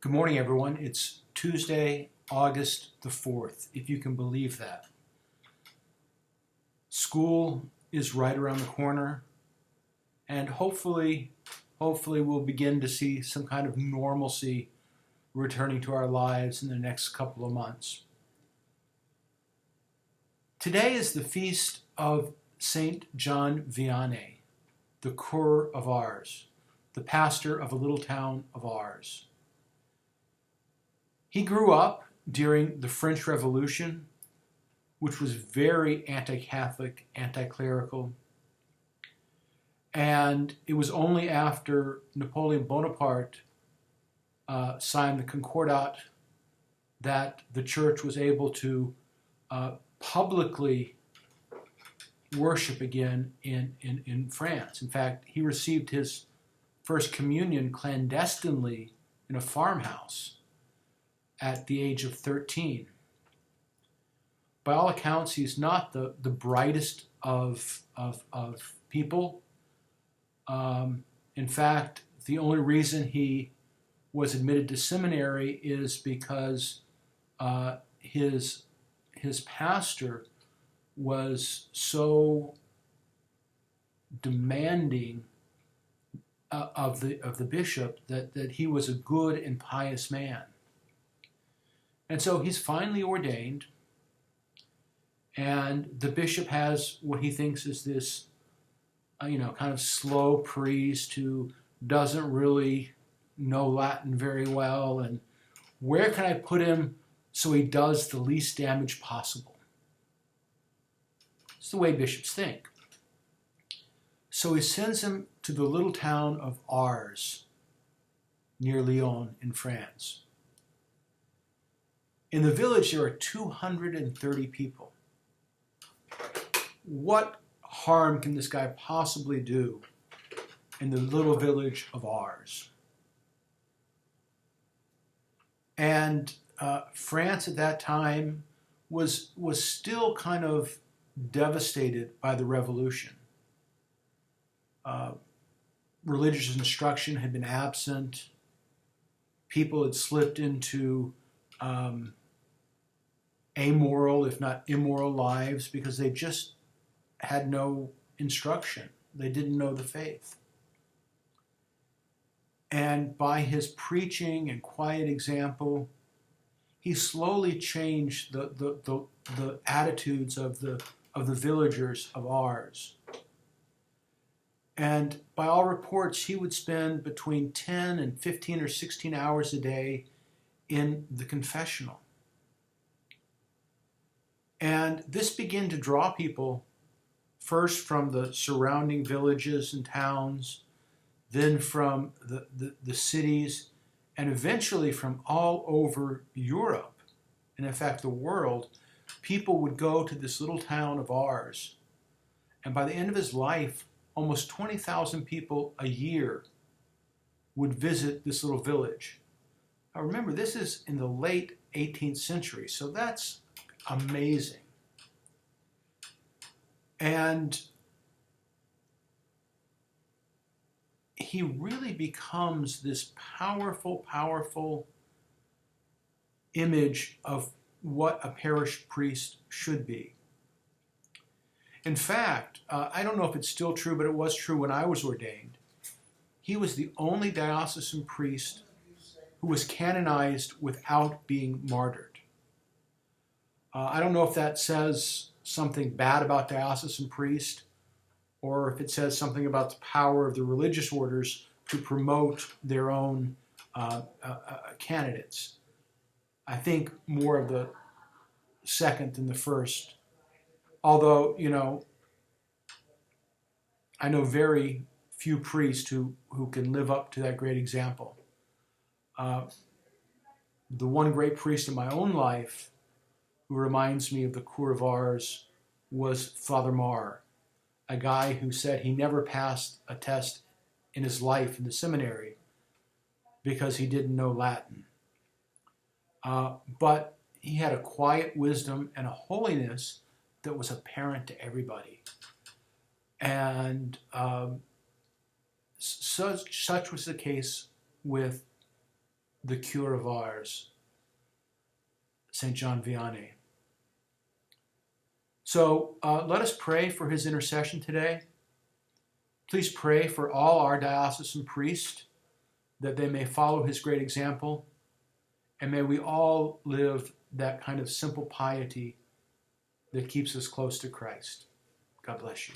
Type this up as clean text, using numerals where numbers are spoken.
Good morning, everyone. It's Tuesday, August the 4th, if you can believe that. School is right around the corner, and hopefully we'll begin to see some kind of normalcy returning to our lives in the next couple of months. Today is the feast of Saint John Vianney, the cure of Ars, the pastor of a little town of Ars. He grew up during the French Revolution, which was very anti-Catholic, anti-clerical. And it was only after Napoleon Bonaparte signed the Concordat that the church was able to publicly worship again in France. In fact, he received his first communion clandestinely in a farmhouse at the age of 13. By all accounts, he's not the brightest of people. In fact, the only reason he was admitted to seminary is because his pastor was so demanding of the bishop that he was a good and pious man. And so he's finally ordained, and the bishop has what he thinks is this, kind of slow priest who doesn't really know Latin very well, and where can I put him so he does the least damage possible? It's the way bishops think. So he sends him to the little town of Ars, near Lyon in France. In the village, there are 230 people. What harm can this guy possibly do in the little village of Ars? And France at that time was still kind of devastated by the revolution. Religious instruction had been absent. People had slipped into amoral, if not immoral, lives because they just had no instruction. They didn't know the faith. And by his preaching and quiet example, he slowly changed the attitudes of the villagers of Ars. And by all reports, he would spend between 10 and 15 or 16 hours a day in the confessional. And this began to draw people first from the surrounding villages and towns, then from the cities, and eventually from all over Europe, and in fact the world. People would go to this little town of Ars, and by the end of his life, almost 20,000 people a year would visit this little village. Now remember, this is in the late 18th century, so that's amazing. And he really becomes this powerful image of what a parish priest should be. In fact, I don't know if it's still true, but it was true when I was ordained. He was the only diocesan priest who was canonized without being martyred. I don't know if that says something bad about diocesan priest, or if it says something about the power of the religious orders to promote their own candidates. I think more of the second than the first. Although, I know very few priests who can live up to that great example. The one great priest in my own life who reminds me of the cure of Ars was Father Marr, a guy who said he never passed a test in his life in the seminary because he didn't know Latin. But he had a quiet wisdom and a holiness that was apparent to everybody. And such was the case with the cure of ours, St. John Vianney. So let us pray for his intercession today. Please pray for all our diocesan priests, that they may follow his great example, and may we all live that kind of simple piety that keeps us close to Christ. God bless you.